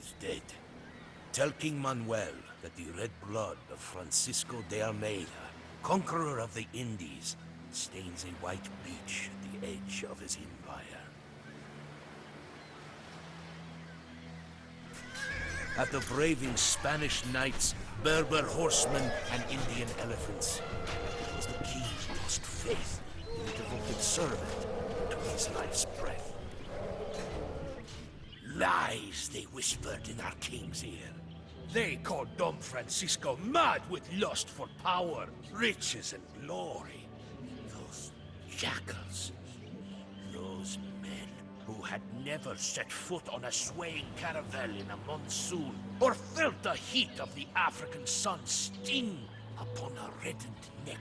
is dead. Tell King Manuel that the red blood of Francisco de Almeida, conqueror of the Indies, stains a white beach at the edge of his empire. After braving Spanish knights, Berber horsemen, and Indian elephants, it was the king who lost faith in the devoted servant to his life's breath. Lies, they whispered in our king's ear. They called Dom Francisco mad with lust for power, riches, and glory. Those jackals, those men who had never set foot on a swaying caravel in a monsoon, or felt the heat of the African sun sting upon a reddened neck.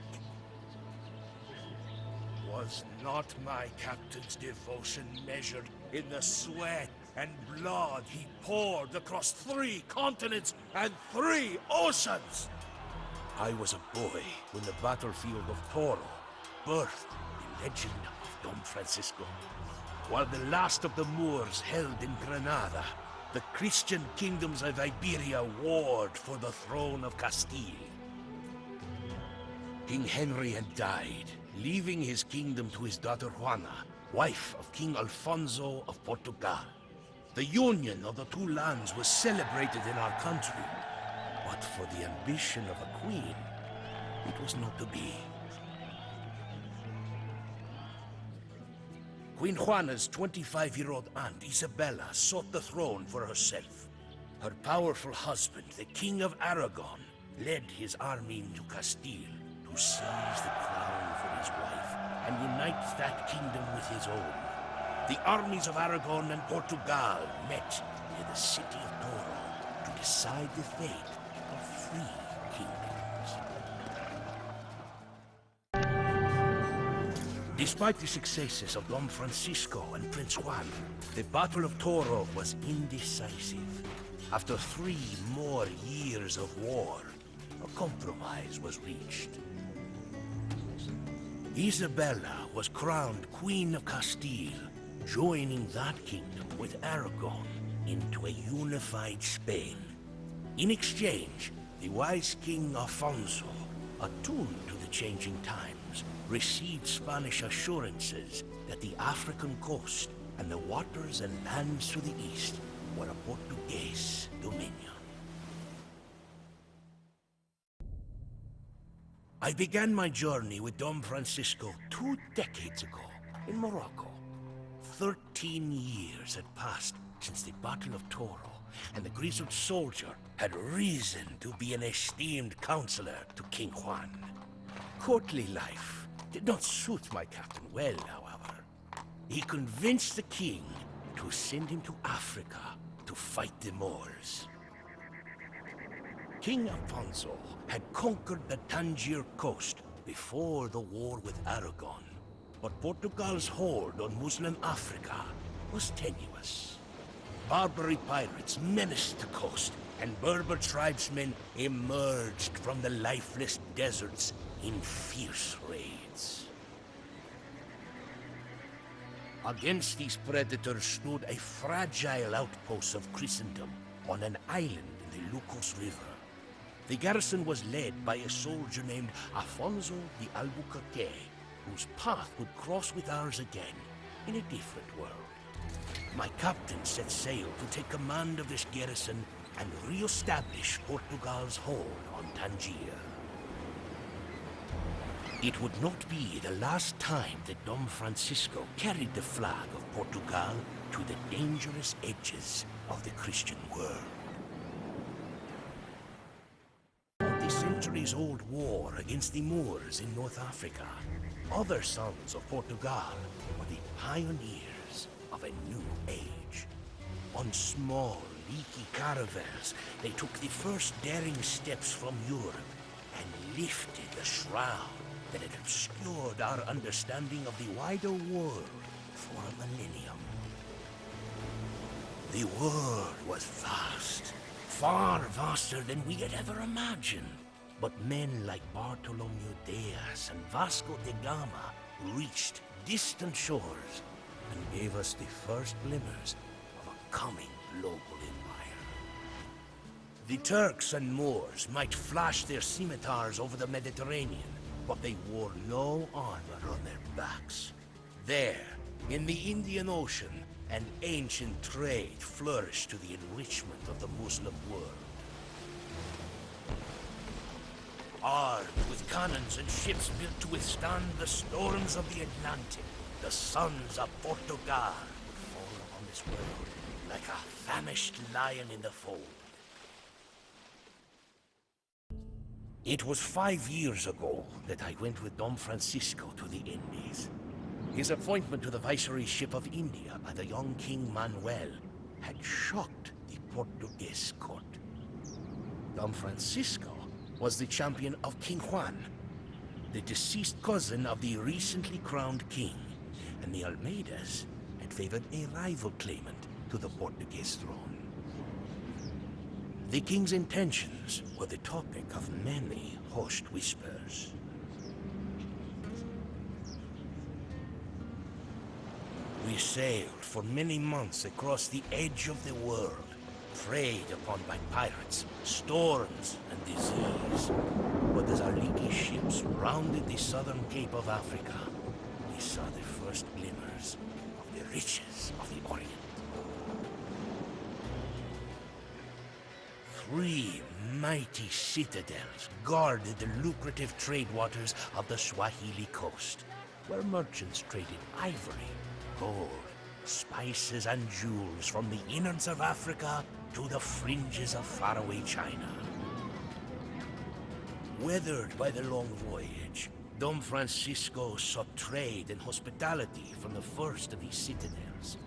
Was not my captain's devotion measured in the sweat and blood he poured across 3 continents and 3 oceans? I was a boy when the battlefield of Toro birthed the legend of Don Francisco. While the last of the Moors held in Granada, the Christian kingdoms of Iberia warred for the throne of Castile. King Henry had died, leaving his kingdom to his daughter Juana, wife of King Alfonso of Portugal. The union of the 2 lands was celebrated in our country, but for the ambition of a queen, it was not to be. Queen Juana's 25-year-old aunt Isabella sought the throne for herself. Her powerful husband, the King of Aragon, led his army into Castile to seize the crown for his wife and unite that kingdom with his own. The armies of Aragon and Portugal met near the city of Toro to decide the fate of 3 kingdoms. Despite the successes of Don Francisco and Prince Juan, the Battle of Toro was indecisive. After 3 more years of war, a compromise was reached. Isabella was crowned Queen of Castile, joining that kingdom with Aragon into a unified Spain. In exchange, the wise King Alfonso, attuned to the changing times, received Spanish assurances that the African coast and the waters and lands to the east were a Portuguese dominion. I began my journey with Don Francisco 2 decades ago in Morocco. 13 years had passed since the Battle of Toro, and the grizzled soldier had reason to be an esteemed counselor to King Juan. Courtly life did not suit my captain well, however. He convinced the king to send him to Africa to fight the Moors. King Alfonso had conquered the Tangier coast before the war with Aragon, but Portugal's hold on Muslim Africa was tenuous. Barbary pirates menaced the coast, and Berber tribesmen emerged from the lifeless deserts in fierce raids. Against these predators stood a fragile outpost of Christendom on an island in the Lucos River. The garrison was led by a soldier named Afonso de Albuquerque, whose path would cross with ours again in a different world. My captain set sail to take command of this garrison and re-establish Portugal's hold on Tangier. It would not be the last time that Dom Francisco carried the flag of Portugal to the dangerous edges of the Christian world. The centuries-old war against the Moors in North Africa, other sons of Portugal were the pioneers of a new age. On small, leaky caravels, they took the first daring steps from Europe and lifted the shroud that had obscured our understanding of the wider world for a millennium. The world was vast, far vaster than we had ever imagined. But men like Bartolomeu Diaz and Vasco da Gama reached distant shores and gave us the first glimmers of a coming global empire. The Turks and Moors might flash their scimitars over the Mediterranean, but they wore no armor on their backs. There, in the Indian Ocean, an ancient trade flourished to the enrichment of the Muslim world. Armed with cannons and ships built to withstand the storms of the Atlantic, the sons of Portugal would fall upon this world like a famished lion in the fold. It was 5 years ago that I went with Don Francisco to the Indies. His appointment to the viceroyship of India by the young King Manuel had shocked the Portuguese court. Don Francisco was the champion of King Juan, the deceased cousin of the recently crowned king, and the Almeidas had favored a rival claimant to the Portuguese throne. The king's intentions were the topic of many hushed whispers. We sailed for many months across the edge of the world, preyed upon by pirates, storms, and disease. But as our leaky ships rounded the southern cape of Africa, we saw the first glimmers of the riches of the Orient. 3 mighty citadels guarded the lucrative trade waters of the Swahili coast, where merchants traded ivory, gold, spices, and jewels from the innards of Africa to the fringes of faraway China. Weathered by the long voyage, Don Francisco sought trade and hospitality from the first of these citadels.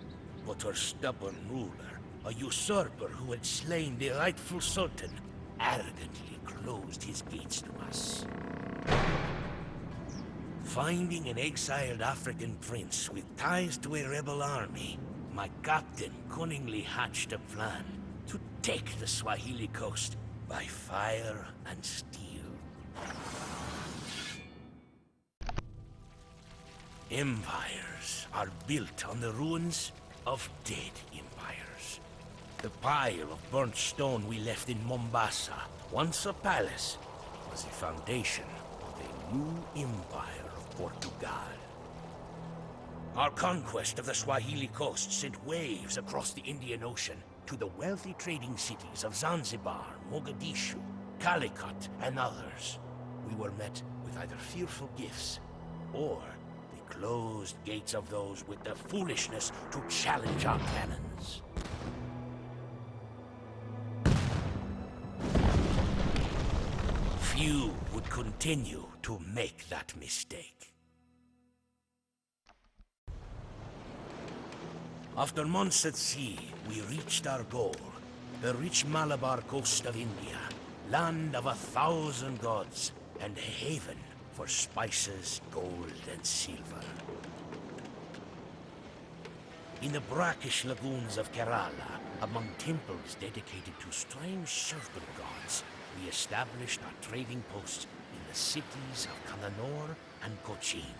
But our stubborn ruler, a usurper who had slain the rightful sultan, arrogantly closed his gates to us. Finding an exiled African prince with ties to a rebel army, my captain cunningly hatched a plan to take the Swahili coast by fire and steel. Empires are built on the ruins of dead empires. The pile of burnt stone we left in Mombasa, once a palace, was the foundation of a new empire of Portugal. Our conquest of the Swahili coast sent waves across the Indian Ocean to the wealthy trading cities of Zanzibar, Mogadishu, Calicut, and others. We were met with either fearful gifts or the closed gates of those with the foolishness to challenge our cannons. Few would continue to make that mistake. After months at sea, we reached our goal, the rich Malabar coast of India, land of 1,000 gods, and a haven for spices, gold, and silver. In the brackish lagoons of Kerala, among temples dedicated to strange serpent gods, we established our trading posts in the cities of Kannur and Cochin.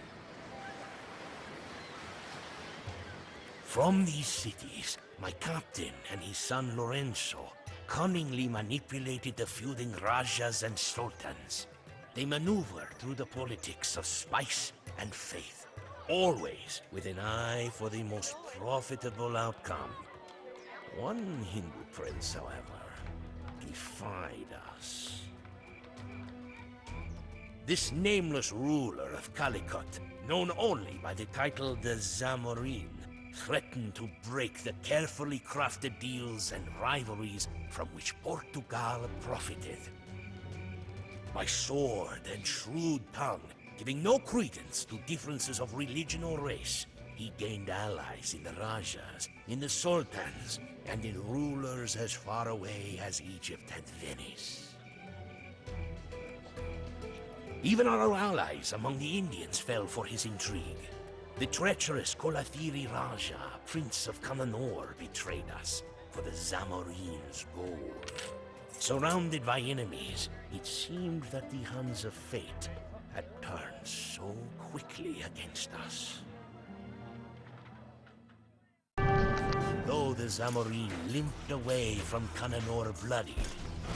From these cities, my captain and his son Lorenzo cunningly manipulated the feuding Rajas and Sultans. They maneuvered through the politics of spice and faith, always with an eye for the most profitable outcome. One Hindu prince, however, defied us. This nameless ruler of Calicut, known only by the title the Zamorin, threatened to break the carefully crafted deals and rivalries from which Portugal profited. By sword and shrewd tongue, giving no credence to differences of religion or race, he gained allies in the Rajas, in the Sultans, and in rulers as far away as Egypt and Venice. Even our allies among the Indians fell for his intrigue. The treacherous Kolathiri Raja, Prince of Kannur, betrayed us for the Zamorin's gold. Surrounded by enemies, it seemed that the hands of fate had turned so quickly against us. Though the Zamorin limped away from Kannur bloodied,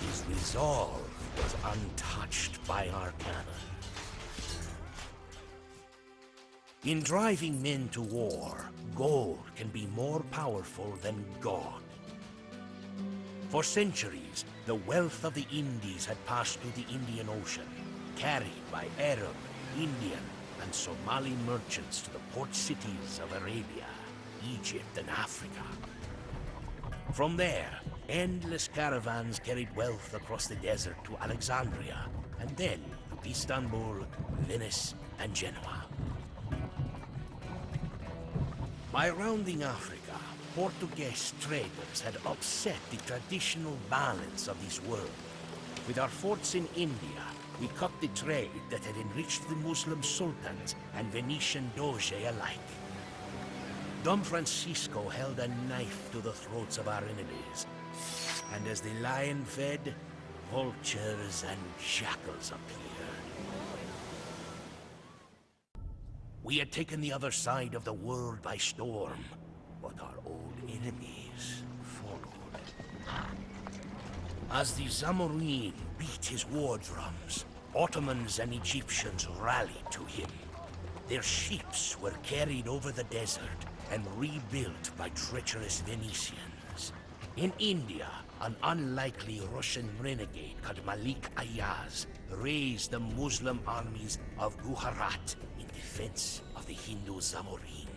His resolve was untouched by our cannon. In driving men to war, gold can be more powerful than God. For centuries, the wealth of the Indies had passed through the Indian Ocean, carried by Arab, Indian, and Somali merchants to the port cities of Arabia, Egypt, and Africa. From there, endless caravans carried wealth across the desert to Alexandria, and then to Istanbul, Venice, and Genoa. By rounding Africa, Portuguese traders had upset the traditional balance of this world. With our forts in India, we cut the trade that had enriched the Muslim sultans and Venetian doge alike. Don Francisco held a knife to the throats of our enemies, and as the lion fed, vultures and jackals appeared. We had taken the other side of the world by storm, but our old enemies followed. As the Zamorin beat his war drums, Ottomans and Egyptians rallied to him. Their ships were carried over the desert and rebuilt by treacherous Venetians. In India, an unlikely Russian renegade called Malik Ayaz raised the Muslim armies of Gujarat in defense of the Hindu Zamorin.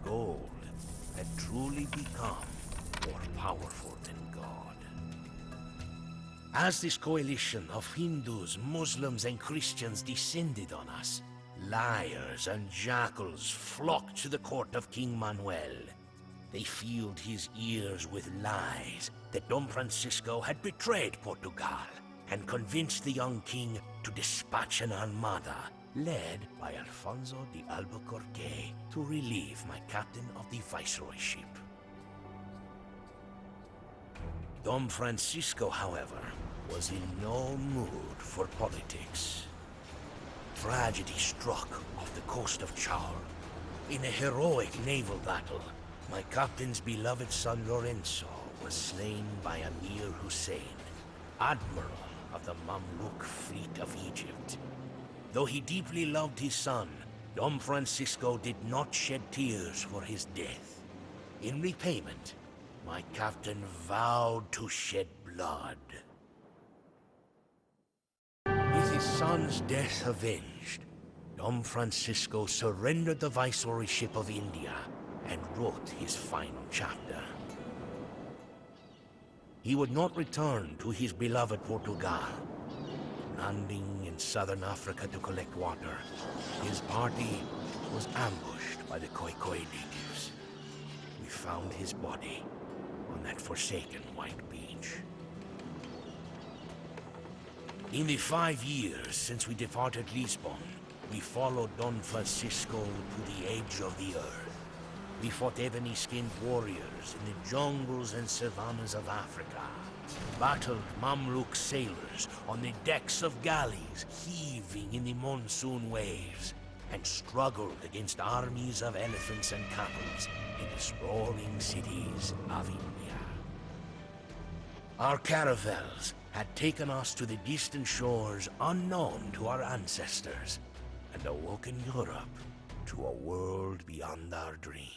Gold had truly become more powerful than God. As this coalition of Hindus, Muslims, and Christians descended on us, liars and jackals flocked to the court of King Manuel. They filled his ears with lies that Don Francisco had betrayed Portugal and convinced the young king to dispatch an armada led by Alfonso de Albuquerque to relieve my captain of the viceroyship. Don Francisco, however, was in no mood for politics. Tragedy struck off the coast of Char. In a heroic naval battle, my captain's beloved son Lorenzo was slain by Amir Hussein, admiral of the Mamluk fleet of Egypt. Though he deeply loved his son, Don Francisco did not shed tears for his death. In repayment, my captain vowed to shed blood. With his son's death avenged, Don Francisco surrendered the viceroyship of India and wrote his final chapter. He would not return to his beloved Portugal. Landing in southern Africa to collect water, his party was ambushed by the Khoikhoi natives. We found his body on that forsaken white beach. In the 5 years since we departed Lisbon, we followed Don Francisco to the edge of the earth. We fought ebony-skinned warriors in the jungles and savannas of Africa, battled Mamluk sailors on the decks of galleys heaving in the monsoon waves, and struggled against armies of elephants and camels in the sprawling cities of India. Our caravels had taken us to the distant shores unknown to our ancestors, and awoken Europe to a world beyond our dreams.